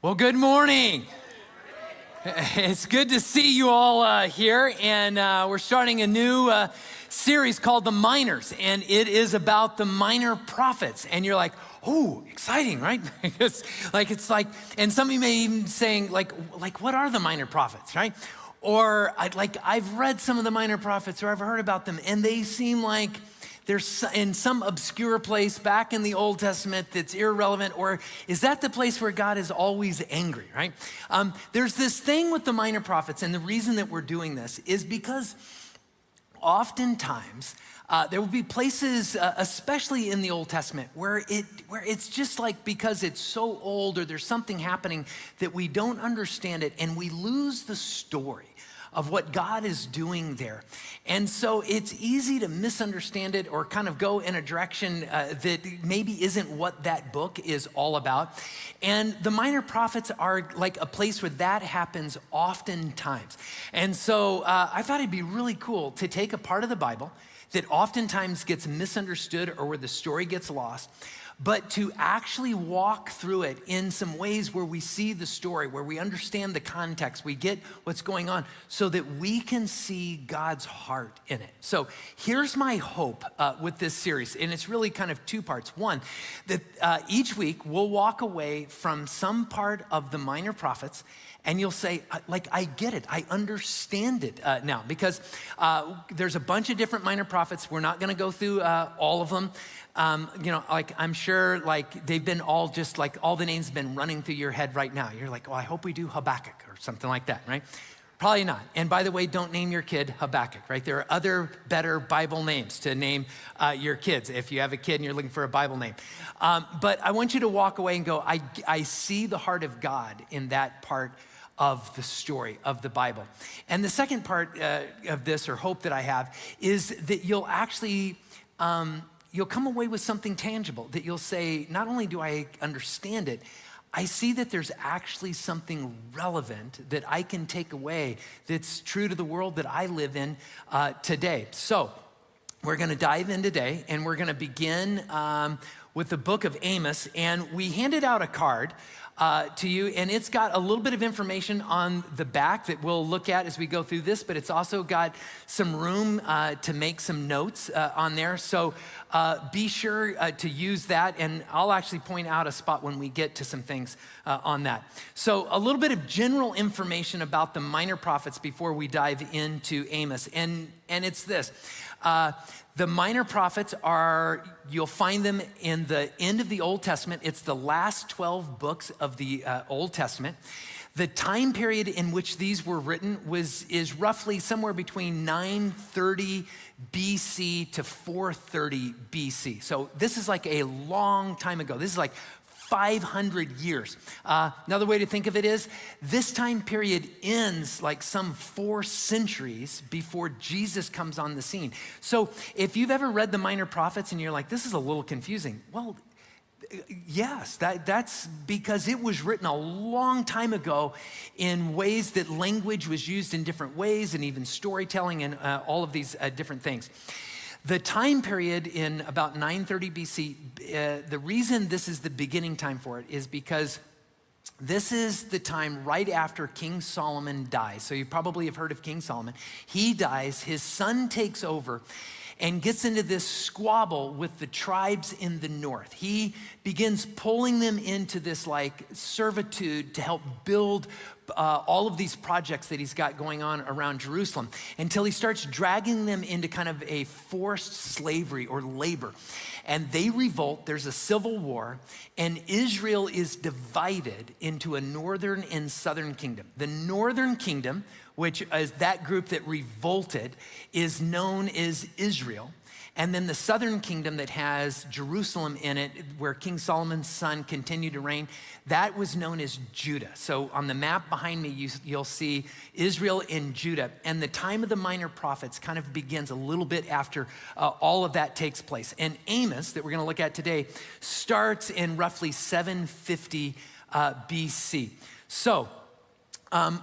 Well, good morning. It's good to see you all here, and we're starting a new series called The Minors, and it is about the minor prophets. And you're like, oh, exciting, right? And some of you may even saying, like, what are the minor prophets, right? Or I've read some of the minor prophets, or I've heard about them, and they seem like they're in some obscure place back in the Old Testament that's irrelevant, or is that the place where God is always angry, right? There's this thing with the minor prophets, and the reason that we're doing this is because oftentimes there will be places, especially in the Old Testament, where it's just like because it's so old or there's something happening that we don't understand it, and we lose the story of what God is doing there. And so it's easy to misunderstand it or kind of go in a direction that maybe isn't what that book is all about. And the minor prophets are like a place where that happens oftentimes. And so I thought it'd be really cool to take a part of the Bible that oftentimes gets misunderstood or where the story gets lost, but to actually walk through it in some ways where we see the story, where we understand the context, we get what's going on so that we can see God's heart in it. So here's my hope with this series, and it's really kind of two parts. One, that each week we'll walk away from some part of the minor prophets and you'll say, I get it, I understand it now, because there's a bunch of different minor prophets. We're not gonna go through all of them. I'm sure they've been all just like all the names have been running through your head right now. You're like, I hope we do Habakkuk or something like that, right? Probably not. And by the way, don't name your kid Habakkuk, right? There are other better Bible names to name your kids if you have a kid and you're looking for a Bible name. But I want you to walk away and go, I see the heart of God in that part of the story of the Bible. And the second part of this, or hope that I have, is that you'll actually, you'll come away with something tangible, that you'll say, not only do I understand it, I see that there's actually something relevant that I can take away that's true to the world that I live in today. So we're gonna dive in today, and we're gonna begin with the book of Amos, and we handed out a card to you, and it's got a little bit of information on the back that we'll look at as we go through this, but it's also got some room to make some notes on there. So be sure to use that, and I'll actually point out a spot when we get to some things on that. So a little bit of general information about the minor prophets before we dive into Amos, and it's this. The minor prophets you'll find them in the end of the Old Testament. It's the last 12 books of the Old Testament. The time period in which these were written is roughly somewhere between 930 BC to 430 BC. So this is like a long time ago. This is like 500 years. Another way to think of it is this time period ends like some 4 centuries before Jesus comes on the scene. So if you've ever read the minor prophets and you're like, this is a little confusing, well, yes, that's because it was written a long time ago in ways that language was used in different ways, and even storytelling and all of these different things. The time period in about 930 BC, the reason this is the beginning time for it is because this is the time right after King Solomon dies. So you probably have heard of King Solomon. He dies, his son takes over and gets into this squabble with the tribes in the north. He begins pulling them into this like servitude to help build all of these projects that he's got going on around Jerusalem, until he starts dragging them into kind of a forced slavery or labor. And they revolt, there's a civil war, and Israel is divided into a northern and southern kingdom. The northern kingdom, which is that group that revolted, is known as Israel. And then the southern kingdom that has Jerusalem in it, where King Solomon's son continued to reign, that was known as Judah. So on the map behind me, you'll see Israel and Judah. And the time of the minor prophets kind of begins a little bit after all of that takes place. And Amos, that we're gonna look at today, starts in roughly 750 BC. So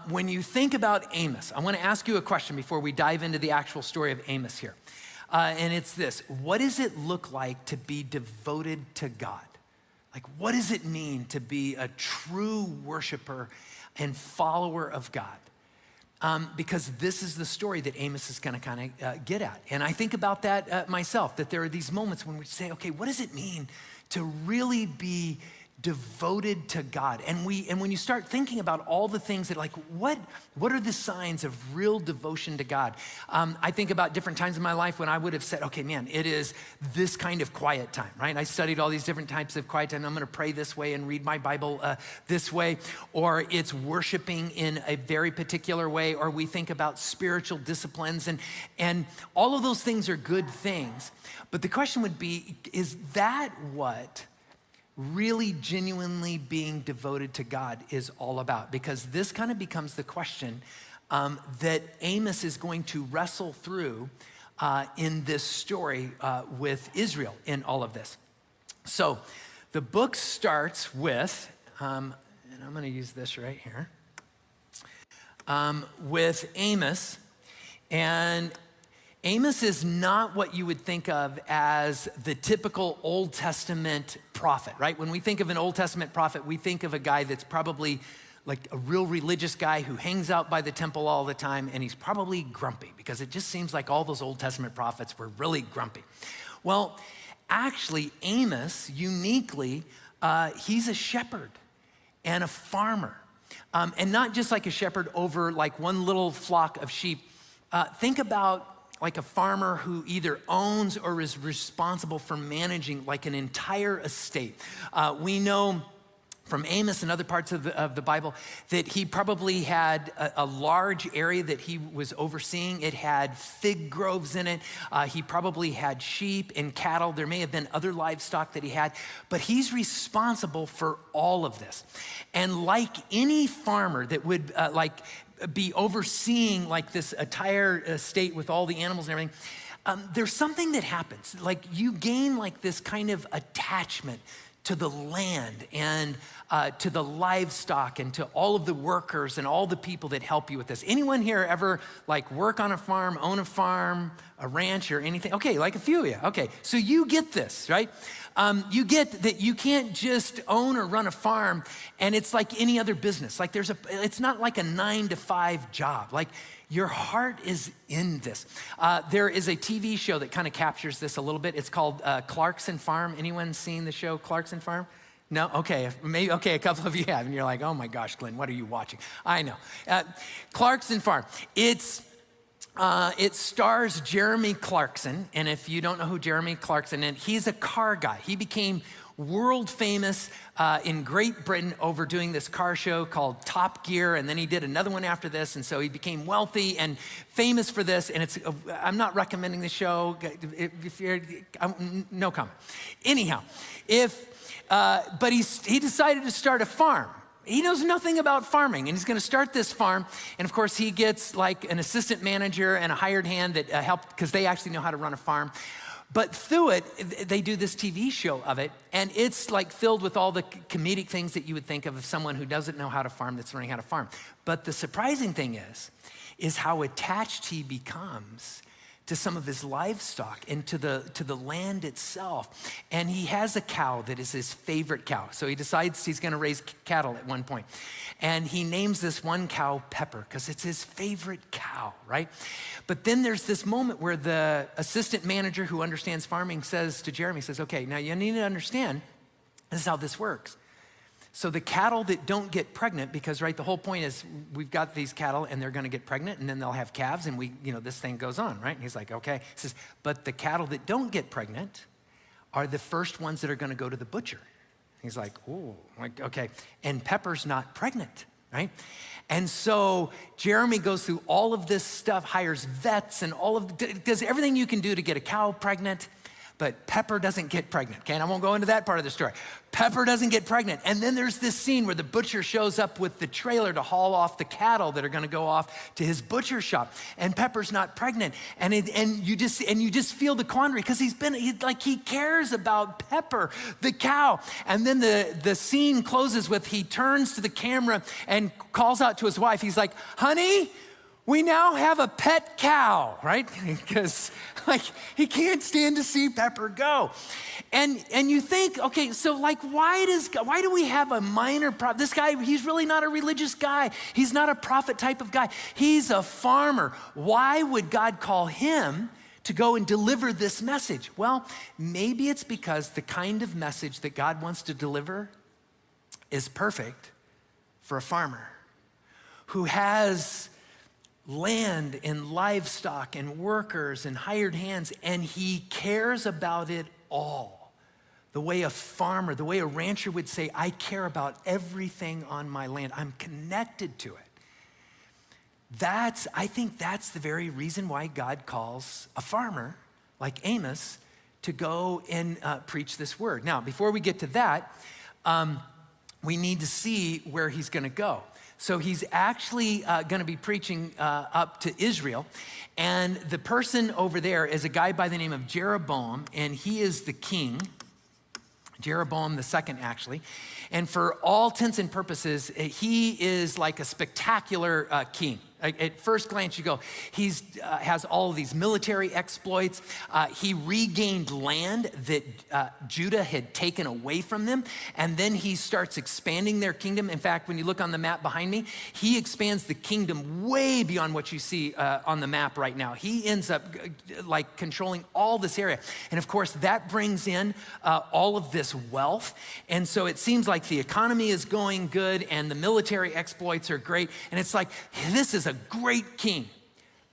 when you think about Amos, I wanna ask you a question before we dive into the actual story of Amos here. And it's this: what does it look like to be devoted to God? Like, what does it mean to be a true worshiper and follower of God? Because this is the story that Amos is gonna kind of get at. And I think about that myself, that there are these moments when we say, okay, what does it mean to really be devoted to God? And when you start thinking about all the things that like, what are the signs of real devotion to God? I think about different times in my life when I would have said, okay, man, it is this kind of quiet time, right? I studied all these different types of quiet time. I'm gonna pray this way and read my Bible this way, or it's worshiping in a very particular way, or we think about spiritual disciplines, and all of those things are good things. But the question would be, is that what really genuinely being devoted to God is all about? Because this kind of becomes the question that Amos is going to wrestle through in this story with Israel in all of this. So the book starts with, and I'm gonna use this right here, with Amos. And Amos is not what you would think of as the typical Old Testament prophet, right? When we think of an Old Testament prophet, we think of a guy that's probably like a real religious guy who hangs out by the temple all the time, and he's probably grumpy because it just seems like all those Old Testament prophets were really grumpy. Well, actually, Amos, uniquely, he's a shepherd and a farmer. And not just like a shepherd over like one little flock of sheep. Think about like a farmer who either owns or is responsible for managing like an entire estate. We know from Amos and other parts of the Bible that he probably had a large area that he was overseeing. It had fig groves in it. He probably had sheep and cattle. There may have been other livestock that he had, but he's responsible for all of this. And like any farmer that would be overseeing like this entire estate with all the animals and everything, there's something that happens. Like you gain like this kind of attachment to the land and to the livestock and to all of the workers and all the people that help you with this. Anyone here ever like work on a farm, own a farm, a ranch or anything? Okay, like a few of you. Okay, so you get this, right? You get that you can't just own or run a farm and it's like any other business. Like it's not like a 9-to-5 job. Like your heart is in this. There is a TV show that kind of captures this a little bit. It's called Clarkson Farm. Anyone seen the show Clarkson Farm? No? Okay, maybe, okay, a couple of you have, and you're like, oh my gosh, Glenn, what are you watching? I know. Clarkson Farm. It stars Jeremy Clarkson, and if you don't know who Jeremy Clarkson is, he's a car guy. He became world famous in Great Britain over doing this car show called Top Gear, and then he did another one after this, and so he became wealthy and famous for this, and I'm not recommending the show, if you're, no comment. Anyhow, but he decided to start a farm. He knows nothing about farming, and he's gonna start this farm, and of course he gets like an assistant manager and a hired hand that help, because they actually know how to run a farm. But through it, they do this TV show of it, and it's like filled with all the comedic things that you would think of someone who doesn't know how to farm that's learning how to farm. But the surprising thing is how attached he becomes to some of his livestock and to the land itself. And he has a cow that is his favorite cow. So he decides he's gonna raise cattle at one point. And he names this one cow Pepper because it's his favorite cow, right? But then there's this moment where the assistant manager who understands farming says to Jeremy, says, okay, now you need to understand, this is how this works. So the cattle that don't get pregnant, because right, the whole point is we've got these cattle and they're gonna get pregnant and then they'll have calves and this thing goes on, right? And he's like, okay. He says, but the cattle that don't get pregnant are the first ones that are gonna go to the butcher. He's like, oh, like, okay. And Pepper's not pregnant, right? And so Jeremy goes through all of this stuff, hires vets and does everything you can do to get a cow pregnant, but Pepper doesn't get pregnant, okay? And I won't go into that part of the story. Pepper doesn't get pregnant. And then there's this scene where the butcher shows up with the trailer to haul off the cattle that are gonna go off to his butcher shop. And Pepper's not pregnant. And you just feel the quandary because he cares about Pepper, the cow. And then the scene closes with he turns to the camera and calls out to his wife. He's like, honey, we now have a pet cow, right? Because like he can't stand to see Pepper go. And you think, okay, so like why do we have a minor prophet? This guy, he's really not a religious guy. He's not a prophet type of guy. He's a farmer. Why would God call him to go and deliver this message? Well, maybe it's because the kind of message that God wants to deliver is perfect for a farmer who has land and livestock and workers and hired hands, and he cares about it all. The way a farmer, the way a rancher would say, I care about everything on my land. I'm connected to it. I think that's the very reason why God calls a farmer like Amos to go and preach this word. Now, before we get to that, we need to see where he's gonna go. So he's actually gonna be preaching up to Israel. And the person over there is a guy by the name of Jeroboam, and he is the king, Jeroboam the second actually. And for all intents and purposes, he is like a spectacular king. At first glance, you go, he has all of these military exploits. He regained land that Judah had taken away from them, and then he starts expanding their kingdom. In fact, when you look on the map behind me, he expands the kingdom way beyond what you see on the map right now. He ends up like controlling all this area. And of course, that brings in all of this wealth. And so it seems like the economy is going good and the military exploits are great. And it's like, this is a great king,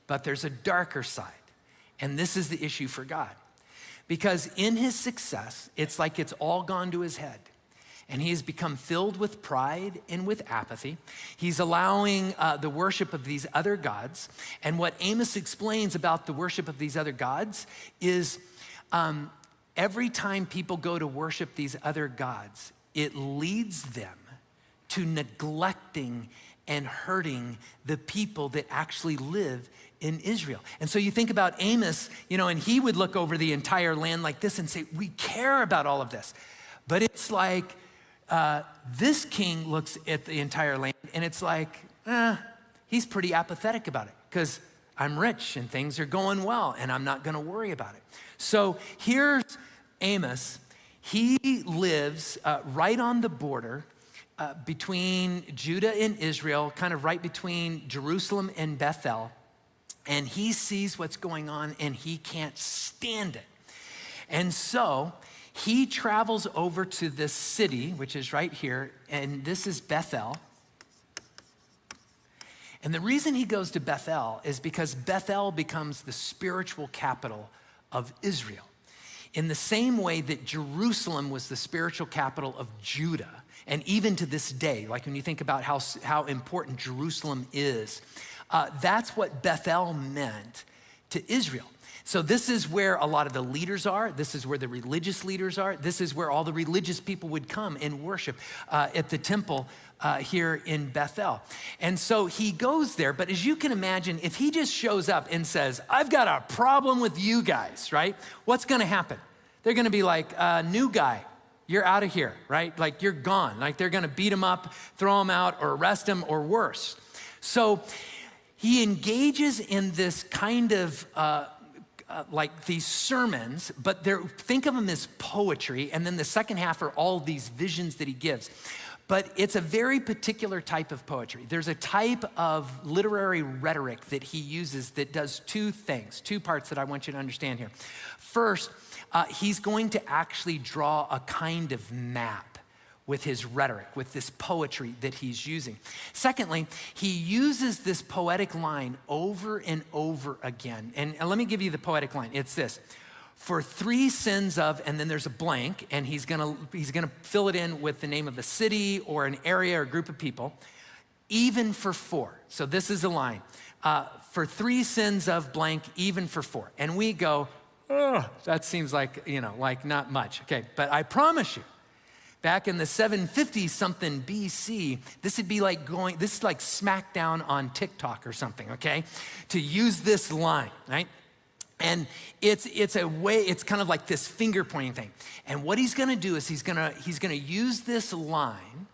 but there's a darker side. And this is the issue for God. Because in his success, it's like it's all gone to his head. And he has become filled with pride and with apathy. He's allowing the worship of these other gods. And what Amos explains about the worship of these other gods is every time people go to worship these other gods, it leads them to neglecting and hurting the people that actually live in Israel. And so you think about Amos, and he would look over the entire land like this and say, we care about all of this. But it's like this king looks at the entire land and it's like, he's pretty apathetic about it because I'm rich and things are going well and I'm not gonna worry about it. So here's Amos. He lives right on the border between Judah and Israel, kind of right between Jerusalem and Bethel. And he sees what's going on and he can't stand it. And so he travels over to this city, which is right here, and this is Bethel. And the reason he goes to Bethel is because Bethel becomes the spiritual capital of Israel. In the same way that Jerusalem was the spiritual capital of Judah, and even to this day, like when you think about how important Jerusalem is, that's what Bethel meant to Israel. So this is where a lot of the leaders are. This is where the religious leaders are. This is where all the religious people would come and worship at the temple here in Bethel. And so he goes there, but as you can imagine, if he just shows up and says, I've got a problem with you guys, right? What's gonna happen? They're gonna be like, new guy, you're out of here, right? Like you're gone. Like they're gonna beat him up, throw him out, or arrest him, or worse. So he engages in this kind of like these sermons, but think of them as poetry, and then the second half are all these visions that he gives. But it's a very particular type of poetry. There's a type of literary rhetoric that he uses that does two things, two parts that I want you to understand here. First, he's going to actually draw a kind of map with his rhetoric, with this poetry that he's using. Secondly, he uses this poetic line over and over again. And let me give you the poetic line. It's this: for 3 sins of, and then there's a blank, and he's gonna fill it in with the name of a city or an area or group of people, even for 4. So this is a line. For 3 sins of blank, even for 4. And we go, oh, that seems like, like not much. Okay, but I promise you, back in the 750 something BC, this would be like this is like smackdown on TikTok or something, okay? To use this line, right? And it's a way, it's kind of like this finger pointing thing. And what he's gonna do is he's gonna use this line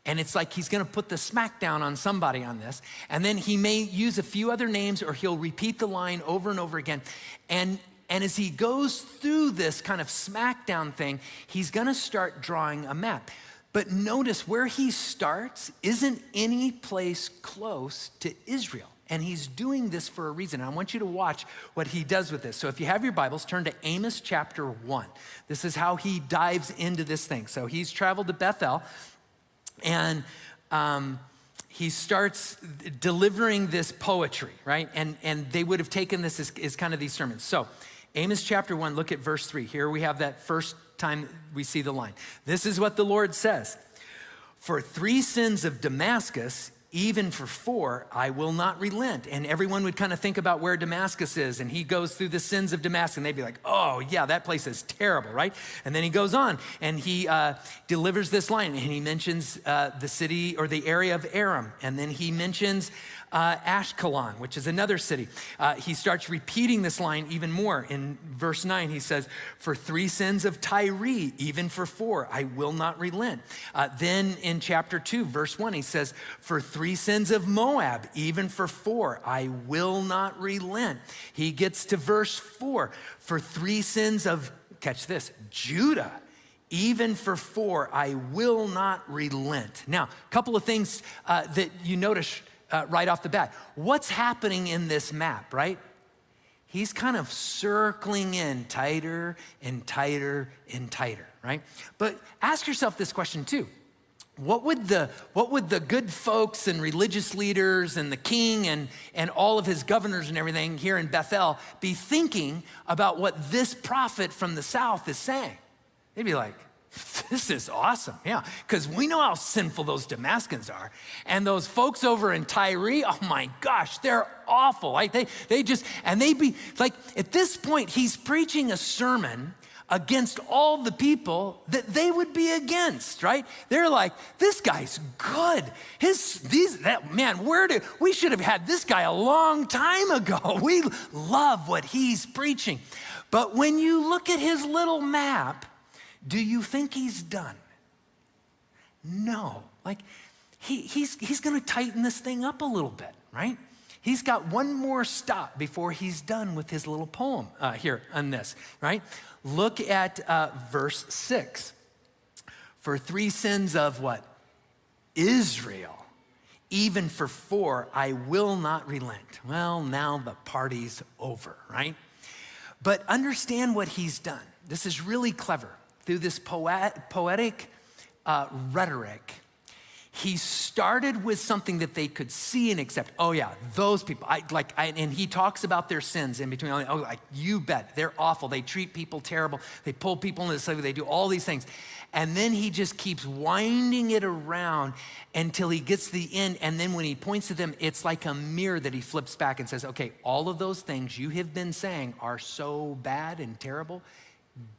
And it's like he's gonna put the smackdown on somebody on this. And then he may use a few other names, or he'll repeat the line over and over again. And as he goes through this kind of smackdown thing, he's gonna start drawing a map. But notice where he starts isn't any place close to Israel. And he's doing this for a reason. I want you to watch what he does with this. So if you have your Bibles, turn to Amos chapter 1. This is how he dives into this thing. So he's traveled to Bethel, and he starts delivering this poetry, right? And they would have taken this as kind of these sermons. So Amos chapter 1, look at verse 3. Here we have that first time we see the line. This is what the Lord says. For 3 sins of Damascus, even for 4, I will not relent. And everyone would kind of think about where Damascus is, and he goes through the sins of Damascus, and they'd be like, oh yeah, that place is terrible, right? And then he goes on, and he delivers this line, and he mentions the city or the area of Aram, and then he mentions Ashkelon, which is another city. He starts repeating this line even more. In verse 9, he says, for 3 sins of Tyre, even for 4, I will not relent. Then in chapter 2, verse 1, he says, for 3 sins of Moab, even for 4, I will not relent. He gets to verse 4, for 3 sins of, catch this, Judah, even for 4, I will not relent. Now, a couple of things that you notice right off the bat. What's happening in this map, right? He's kind of circling in tighter and tighter and tighter, right? But ask yourself this question too. What would the good folks and religious leaders and the king and all of his governors and everything here in Bethel be thinking about what this prophet from the south is saying? They'd be like, this is awesome, yeah, because we know how sinful those Damascans are. And those folks over in Tyre, oh my gosh, they're awful. Like they just, and they'd be like, at this point, he's preaching a sermon against all the people that they would be against, right? They're like, this guy's good. We should have had this guy a long time ago. We love what he's preaching. But when you look at his little map, do you think he's done? No. Like, he's gonna tighten this thing up a little bit, right? He's got one more stop before he's done with his little poem here on this, right? Look at verse 6. For 3 sins of what? Israel, even for 4, I will not relent. Well, now the party's over, right? But understand what he's done. This is really clever. Through this poetic rhetoric, he started with something that they could see and accept. Oh yeah, those people, and he talks about their sins in between. Oh, like, you bet, they're awful. They treat people terrible. They pull people into slavery. They do all these things. And then he just keeps winding it around until he gets to the end. And then when he points to them, it's like a mirror that he flips back and says, okay, all of those things you have been saying are so bad and terrible.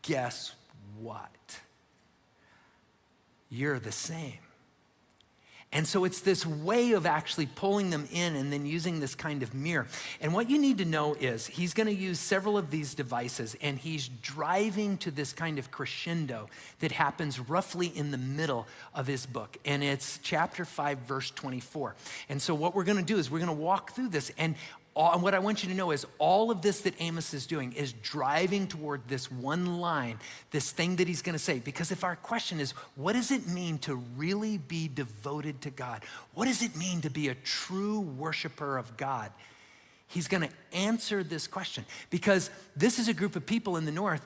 Guess what? You're the same. And so it's this way of actually pulling them in and then using this kind of mirror. And what you need to know is he's going to use several of these devices, and he's driving to this kind of crescendo that happens roughly in the middle of his book. And it's chapter 5, verse 24. And so what we're going to do is we're going to walk through this, and what I want you to know is all of this that Amos is doing is driving toward this one line, this thing that he's gonna say. Because if our question is, what does it mean to really be devoted to God? What does it mean to be a true worshiper of God? He's gonna answer this question. Because this is a group of people in the north,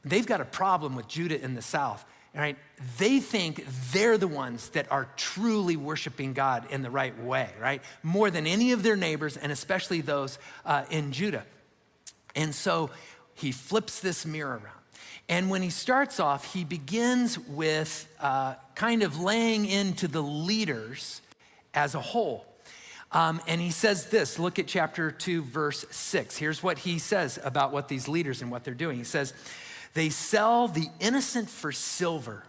they've got a problem with Judah in the south. Right? They think they're the ones that are truly worshiping God in the right way, right? More than any of their neighbors, and especially those in Judah. And so he flips this mirror around. And when he starts off, he begins with kind of laying into the leaders as a whole. And he says this, look at chapter 2, verse 6. Here's what he says about what these leaders and what they're doing. He says, they sell the innocent for silver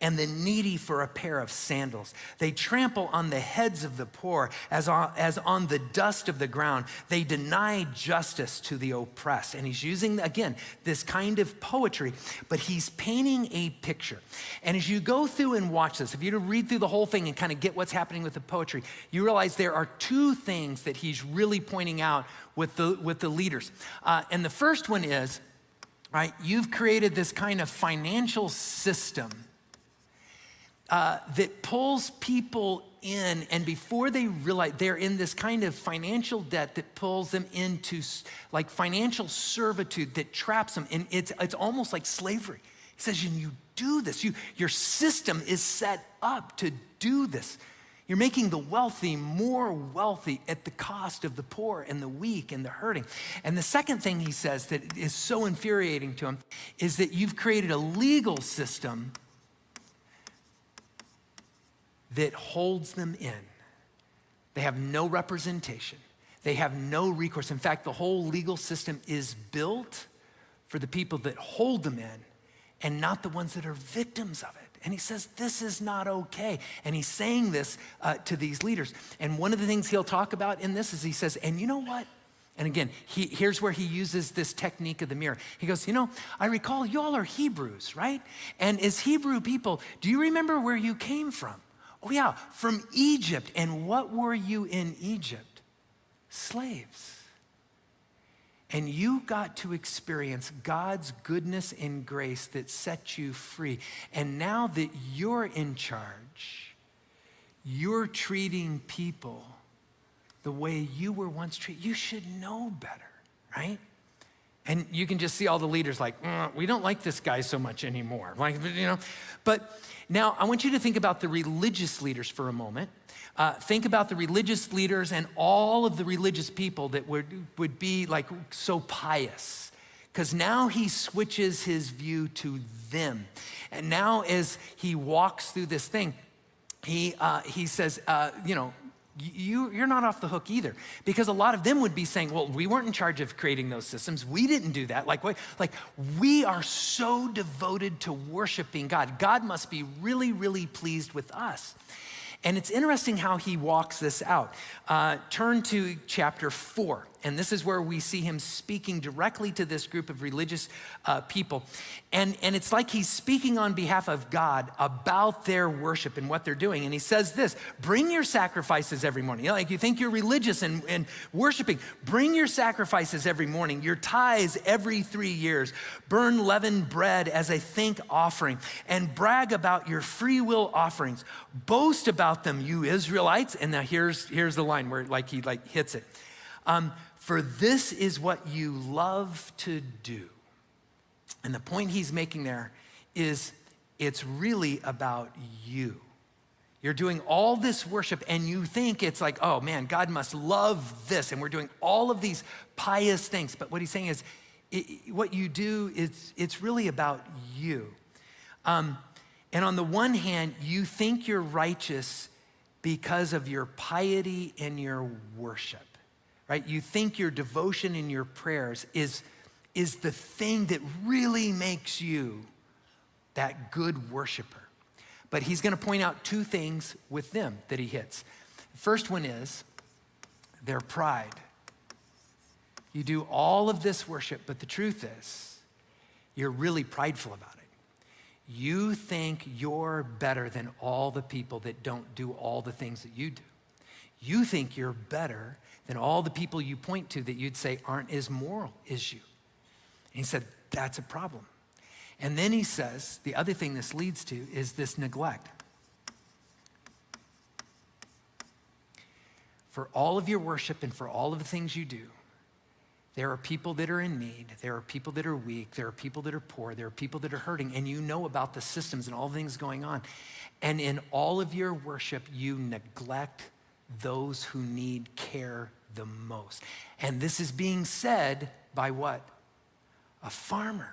and the needy for a pair of sandals. They trample on the heads of the poor as on the dust of the ground. They deny justice to the oppressed. And he's using, again, this kind of poetry, but he's painting a picture. And as you go through and watch this, if you read through the whole thing and kind of get what's happening with the poetry, you realize there are two things that he's really pointing out with the leaders. And the first one is, right, you've created this kind of financial system that pulls people in, and before they realize, they're in this kind of financial debt that pulls them into like financial servitude that traps them, and it's almost like slavery. He says, you do this, your system is set up to do this. You're making the wealthy more wealthy at the cost of the poor and the weak and the hurting. And the second thing he says that is so infuriating to him is that you've created a legal system that holds them in. They have no representation. They have no recourse. In fact, the whole legal system is built for the people that hold them in and not the ones that are victims of it. And he says, this is not okay. And he's saying this to these leaders. And one of the things he'll talk about in this is he says, and you know what? And again, here's where he uses this technique of the mirror. He goes, I recall you all are Hebrews, right? And as Hebrew people, do you remember where you came from? Oh yeah, from Egypt. And what were you in Egypt? Slaves. And you got to experience God's goodness and grace that set you free. And now that you're in charge, you're treating people the way you were once treated. You should know better, right? And you can just see all the leaders like, we don't like this guy so much anymore. Like, But now I want you to think about the religious leaders for a moment. Think about the religious leaders and all of the religious people that would be like so pious. Because now he switches his view to them. And now as he walks through this thing, he says, you're not off the hook either. Because a lot of them would be saying, well, we weren't in charge of creating those systems. We didn't do that. Like we are so devoted to worshiping God. God must be really, really pleased with us. And it's interesting how he walks this out. Turn to chapter 4. And this is where we see him speaking directly to this group of religious people. And it's like he's speaking on behalf of God about their worship and what they're doing. And he says this, bring your sacrifices every morning. Like you think you're religious and worshiping. Bring your sacrifices every morning, your tithes every 3 years. Burn leavened bread as a thank offering and brag about your free will offerings. Boast about them, you Israelites. And now here's the line where he hits it. For this is what you love to do. And the point he's making there is it's really about you. You're doing all this worship and you think it's like, oh man, God must love this. And we're doing all of these pious things. But what he's saying is what you do, it's really about you. And on the one hand, you think you're righteous because of your piety and your worship. Right? You think your devotion and your prayers is the thing that really makes you that good worshiper. But he's going to point out two things with them that he hits. The first one is their pride. You do all of this worship, but the truth is you're really prideful about it. You think you're better than all the people that don't do all the things that you do. You think you're better than all the people you point to that you'd say aren't as moral as you. And he said, that's a problem. And then he says, the other thing this leads to is this neglect. For all of your worship and for all of the things you do, there are people that are in need, there are people that are weak, there are people that are poor, there are people that are hurting, and you know about the systems and all the things going on. And in all of your worship, you neglect those who need care the most. And this is being said by what? A farmer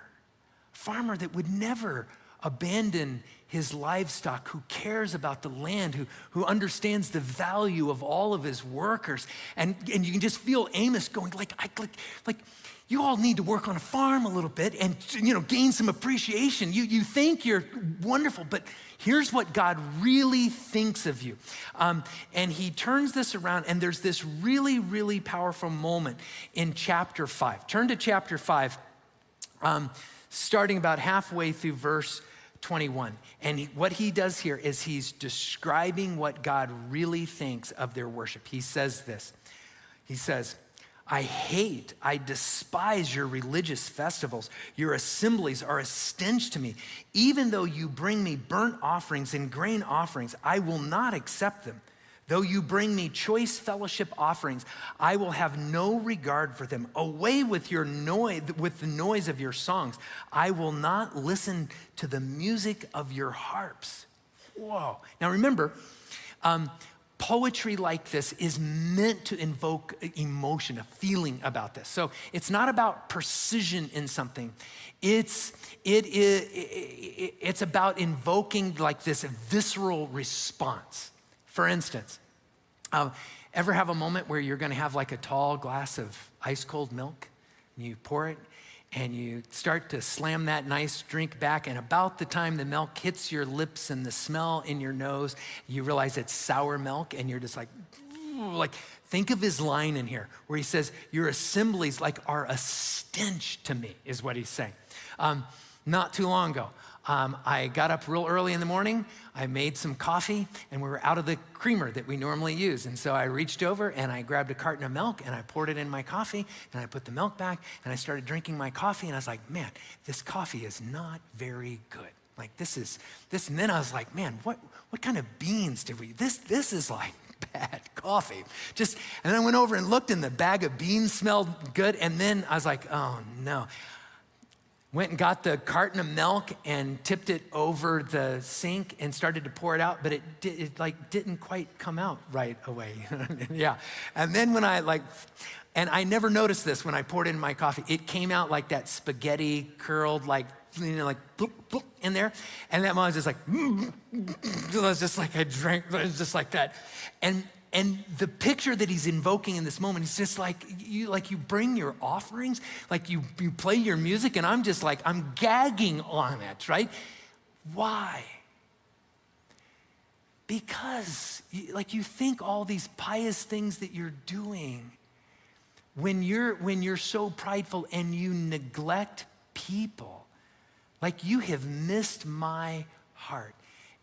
that would never abandon his livestock, who cares about the land, who understands the value of all of his workers. And you can just feel Amos going like, you all need to work on a farm a little bit and gain some appreciation. You think you're wonderful, but here's what God really thinks of you. And he turns this around, and there's this really, really powerful moment in chapter 5. Turn to chapter 5, starting about halfway through verse 21. And what he does here is he's describing what God really thinks of their worship. He says this. He says, I despise your religious festivals. Your assemblies are a stench to me. Even though you bring me burnt offerings and grain offerings, I will not accept them. Though you bring me choice fellowship offerings, I will have no regard for them. Away with your noise, with the noise of your songs. I will not listen to the music of your harps. Whoa. Now remember, poetry like this is meant to invoke emotion, a feeling about this. So it's not about precision in something. It's about invoking like this visceral response. For instance, ever have a moment where you're gonna have like a tall glass of ice cold milk, and you pour it, and you start to slam that nice drink back, and about the time the milk hits your lips and the smell in your nose, you realize it's sour milk, and you're just like, think of his line in here, where he says, your assemblies are a stench to me, is what he's saying. Not too long ago, I got up real early in the morning, I made some coffee, and we were out of the creamer that we normally use. And so I reached over and I grabbed a carton of milk and I poured it in my coffee and I put the milk back and I started drinking my coffee, and I was like, man, this coffee is not very good. Like this, and then I was like, man, what kind of beans did we, this is like bad coffee. And then I went over and looked, and the bag of beans smelled good, and then I was like, oh no. Went and got the carton of milk and tipped it over the sink and started to pour it out, but it didn't quite come out right away. Yeah. And then when and I never noticed this when I poured in my coffee, it came out like that spaghetti curled, bloop, bloop in there. And that was just like, it was just like I drank, it was just like that. And the picture that he's invoking in this moment is just like you bring your offerings, like you play your music, and I'm just like, I'm gagging on it, right? Why? Because you think all these pious things that you're doing, when you're so prideful and you neglect people, like you have missed my heart.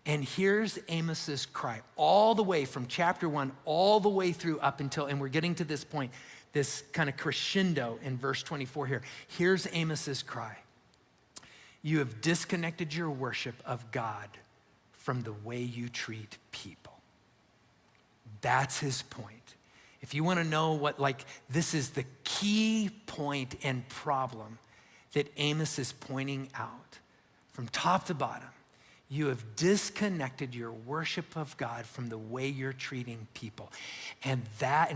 And here's Amos's cry, all the way from chapter 1, all the way through up until, and we're getting to this point, this kind of crescendo in verse 24 here. Here's Amos's cry. You have disconnected your worship of God from the way you treat people. That's his point. If you want to know this is the key point and problem that Amos is pointing out from top to bottom. You have disconnected your worship of God from the way you're treating people. And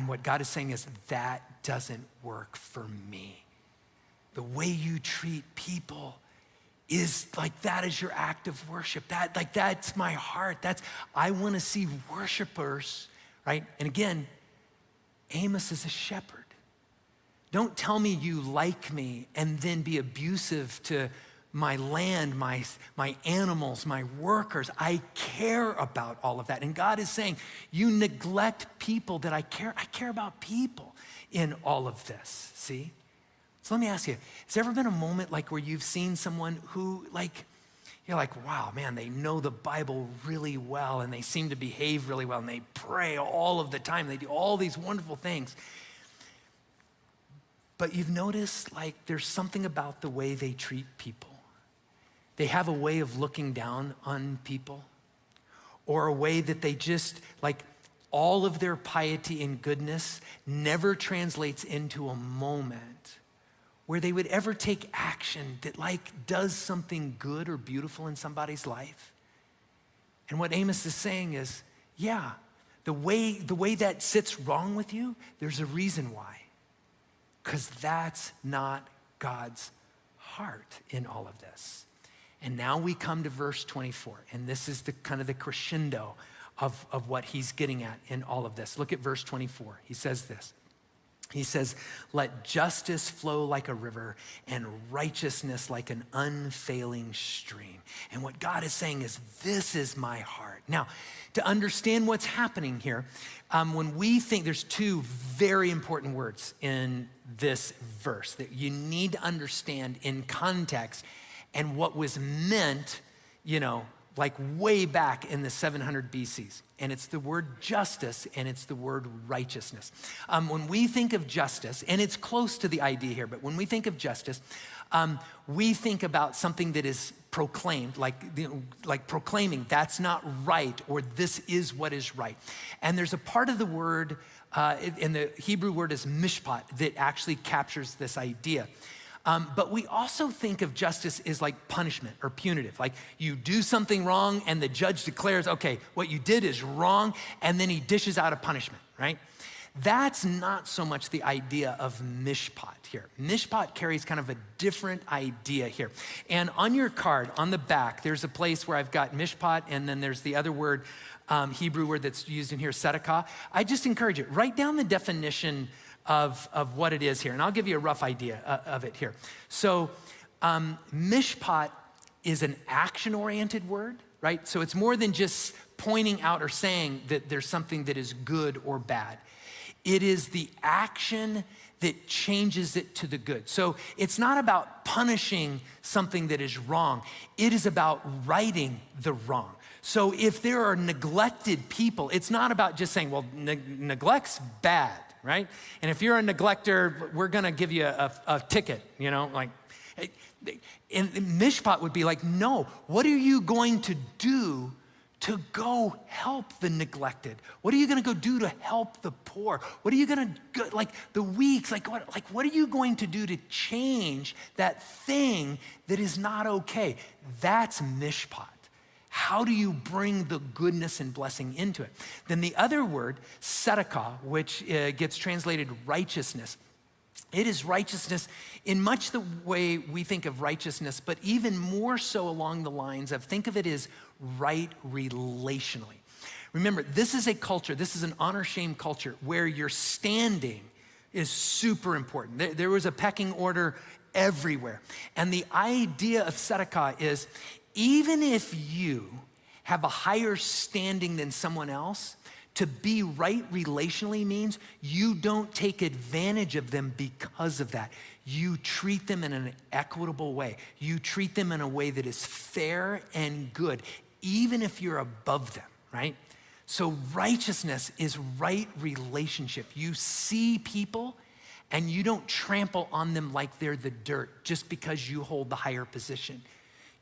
what God is saying is that doesn't work for me. The way you treat people is that is your act of worship. That's my heart. I want to see worshipers, right? And again, Amos is a shepherd. Don't tell me you like me and then be abusive to my land, my animals, my workers. I care about all of that. And God is saying, you neglect people that I care about people in all of this, see? So let me ask you, has there ever been a moment where you've seen someone who you're like, wow, man, they know the Bible really well and they seem to behave really well and they pray all of the time. They do all these wonderful things. But you've noticed there's something about the way they treat people. They have a way of looking down on people, or a way that they just, all of their piety and goodness never translates into a moment where they would ever take action that does something good or beautiful in somebody's life. And what Amos is saying is, yeah, the way that sits wrong with you, there's a reason why. Because that's not God's heart in all of this. And now we come to verse 24, and this is the kind of the crescendo of what he's getting at in all of this. Look at verse 24. He says this. He says, let justice flow like a river and righteousness like an unfailing stream. And what God is saying is, this is my heart. Now, to understand what's happening here, when we think, there's two very important words in this verse that you need to understand in context and what was meant, like way back in the 700 BCs. And it's the word justice and it's the word righteousness. When we think of justice, and it's close to the idea here, but when we think of justice, we think about something that is proclaimed, like proclaiming that's not right, or this is what is right. And there's a part of the word, and the Hebrew word is mishpat, that actually captures this idea. But we also think of justice as like punishment or punitive. Like you do something wrong and the judge declares, okay, what you did is wrong, and then he dishes out a punishment, right? That's not so much the idea of mishpat here. Mishpat carries kind of a different idea here. And on your card, on the back, there's a place where I've got mishpat, and then there's the other word, Hebrew word that's used in here, tzedakah. I just encourage you, write down the definition of what it is here. And I'll give you a rough idea of it here. So mishpat is an action-oriented word, right? So it's more than just pointing out or saying that there's something that is good or bad. It is the action that changes it to the good. So it's not about punishing something that is wrong. It is about righting the wrong. So if there are neglected people, it's not about just saying, well, neglect's bad, right? And if you're a neglector, we're gonna give you a ticket, like, and mishpat would be like, no, what are you going to do to go help the neglected? What are you gonna go do to help the poor? What are you gonna go, like the weak, what are you going to do to change that thing that is not okay? That's mishpat. How do you bring the goodness and blessing into it? Then the other word, tzedakah, which gets translated righteousness. It is righteousness in much the way we think of righteousness, but even more so along the lines of, think of it as right relationally. Remember, this is a culture, this is an honor-shame culture where your standing is super important. There was a pecking order everywhere. And the idea of tzedakah is, even if you have a higher standing than someone else, to be right relationally means you don't take advantage of them because of that. You treat them in an equitable way. You treat them in a way that is fair and good, even if you're above them, right? So righteousness is right relationship. You see people and you don't trample on them like they're the dirt just because you hold the higher position.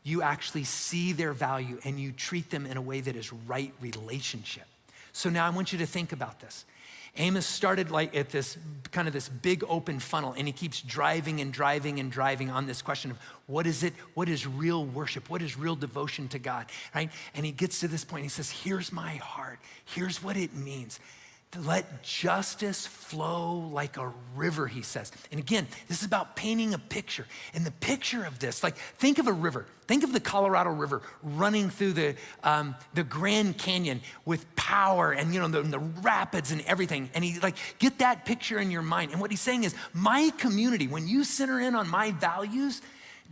You actually see their value and you treat them in a way that is right relationship. So now I want you to think about this. Amos started like at this kind of this big open funnel, and he keeps driving and driving and driving on this question of what is it? What is real worship? What is real devotion to God, right? And he gets to this point, and he says, here's my heart. Here's what it means. To let justice flow like a river, he says. And again, this is about painting a picture. And the picture of this, like think of a river. Think of the Colorado River running through the Grand Canyon with power and the rapids and everything. And he get that picture in your mind. And what he's saying is, my community, when you center in on my values,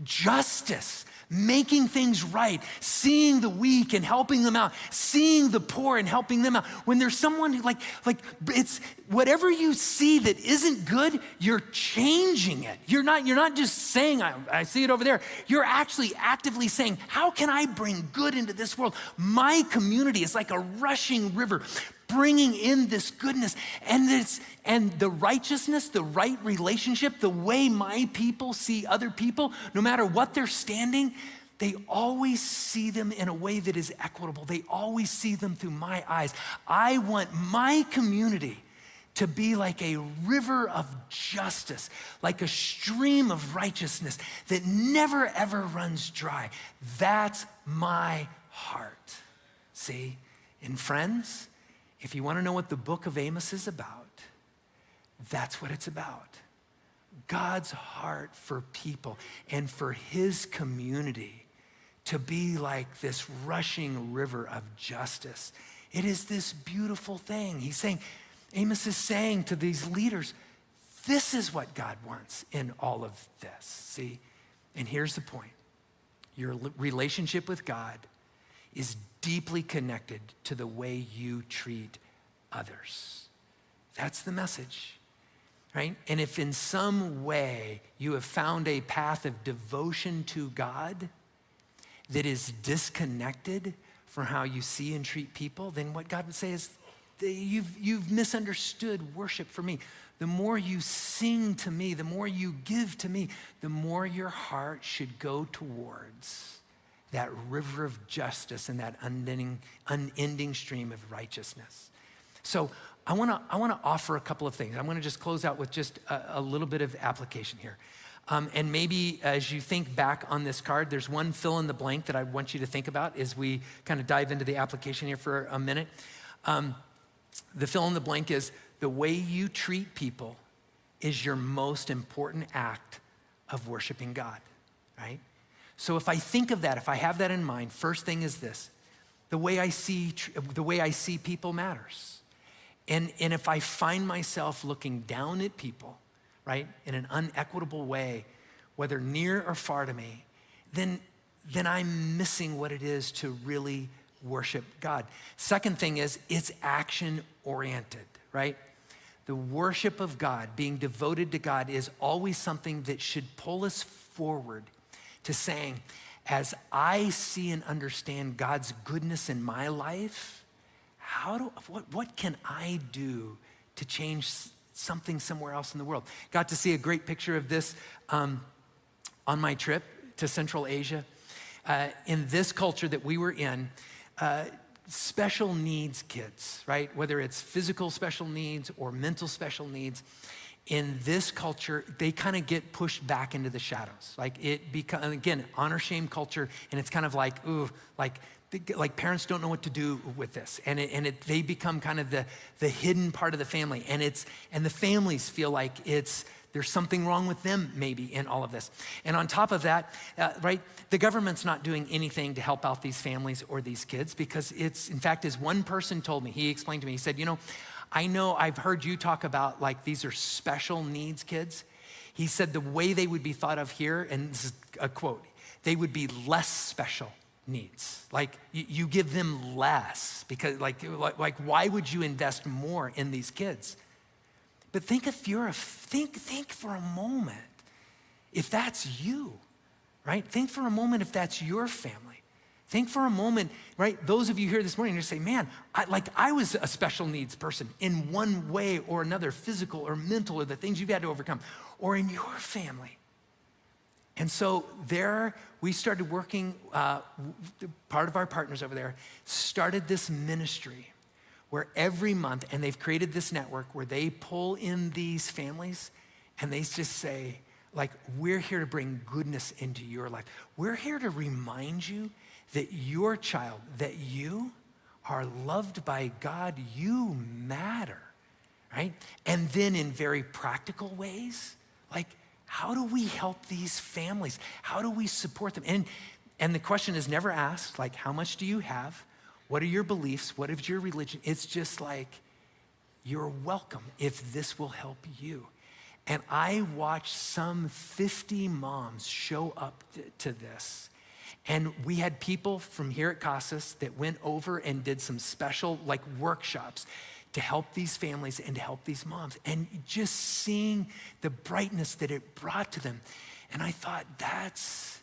justice, making things right, seeing the weak and helping them out, seeing the poor and helping them out. When there's someone who it's whatever you see that isn't good, you're changing it. You're not just saying, I see it over there. You're actually actively saying, how can I bring good into this world? My community is like a rushing river, bringing in this goodness and the righteousness, the right relationship, the way my people see other people, no matter what they're standing, they always see them in a way that is equitable. They always see them through my eyes. I want my community to be like a river of justice, like a stream of righteousness that never ever runs dry. That's my heart. See? And friends, if you want to know what the book of Amos is about, that's what it's about. God's heart for people and for his community to be like this rushing river of justice. It is this beautiful thing. Amos is saying to these leaders, this is what God wants in all of this, see? And here's the point. Your relationship with God is deeply connected to the way you treat others. That's the message, right? And if in some way you have found a path of devotion to God that is disconnected from how you see and treat people, then what God would say is, you've misunderstood worship for me. The more you sing to me, the more you give to me, the more your heart should go towards that river of justice and that unending stream of righteousness. So I wanna offer a couple of things. I'm gonna just close out with just a little bit of application here. And maybe as you think back on this card, there's one fill in the blank that I want you to think about as we kind of dive into the application here for a minute. The fill in the blank is the way you treat people is your most important act of worshiping God, right? So if I think of that, if I have that in mind, first thing is this: the way I see people matters. And if I find myself looking down at people, right, in an unequitable way, whether near or far to me, then I'm missing what it is to really worship God. Second thing is, it's action-oriented, right? The worship of God, being devoted to God, is always something that should pull us forward to saying, as I see and understand God's goodness in my life, what can I do to change something somewhere else in the world? Got to see a great picture of this on my trip to Central Asia. In this culture that we were in, special needs kids, right? Whether it's physical special needs or mental special needs, in this culture, they kind of get pushed back into the shadows. Like it becomes, again, honor shame culture, and it's kind of like, ooh, like parents don't know what to do with this, and they become kind of the hidden part of the family, and the families feel like there's something wrong with them maybe in all of this. And on top of that, right, the government's not doing anything to help out these families or these kids, because it's, in fact, as one person told me, he explained to me, he said, I know I've heard you talk about like these are special needs kids. He said the way they would be thought of here, and this is a quote, they would be less special needs. Like you give them less because like why would you invest more in these kids? But think for a moment if that's you, right? Think for a moment if that's your family. Think for a moment, right? Those of you here this morning, you say, man, I was a special needs person in one way or another, physical or mental, or the things you've had to overcome, or in your family. And so there, we started working, part of our partners over there started this ministry where every month, and they've created this network where they pull in these families and they just say, like, we're here to bring goodness into your life. We're here to remind you that your child, that you are loved by God, you matter, right? And then in very practical ways, like, how do we help these families? How do we support them? And the question is never asked, like, how much do you have? What are your beliefs? What is your religion? It's just like, you're welcome if this will help you. And I watched some 50 moms show up to this. And we had people from here at Casas that went over and did some special like workshops to help these families and to help these moms. And just seeing the brightness that it brought to them. And I thought, that's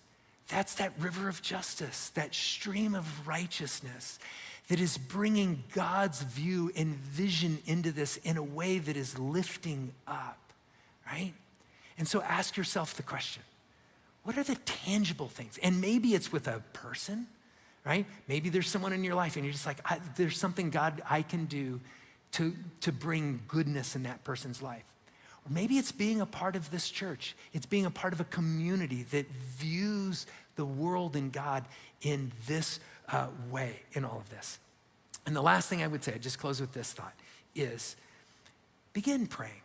that river of justice, that stream of righteousness that is bringing God's view and vision into this in a way that is lifting up, right? And so ask yourself the question, what are the tangible things? And maybe it's with a person, right? Maybe there's someone in your life and you're just like, there's something, God, I can do to bring goodness in that person's life. Or maybe it's being a part of this church. It's being a part of a community that views the world and God in this way in all of this. And the last thing I would say, I just close with this thought, is begin praying.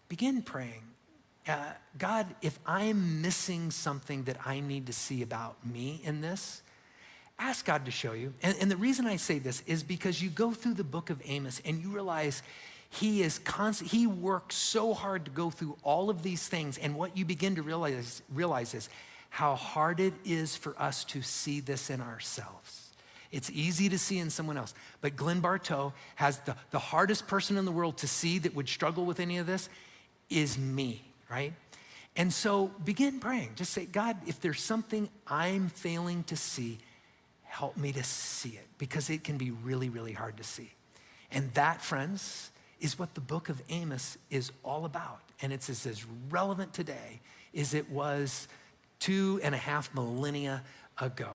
Begin praying. God, if I'm missing something that I need to see about me in this, ask God to show you. And the reason I say this is because you go through the book of Amos and you realize he works so hard to go through all of these things. And what you begin to realize is how hard it is for us to see this in ourselves. It's easy to see in someone else. But Glenn Bartow has the hardest person in the world to see that would struggle with any of this is me, right? And so begin praying. Just say, God, if there's something I'm failing to see, help me to see it, because it can be really, really hard to see. And that, friends, is what the book of Amos is all about. And it's as relevant today as it was 2.5 millennia ago.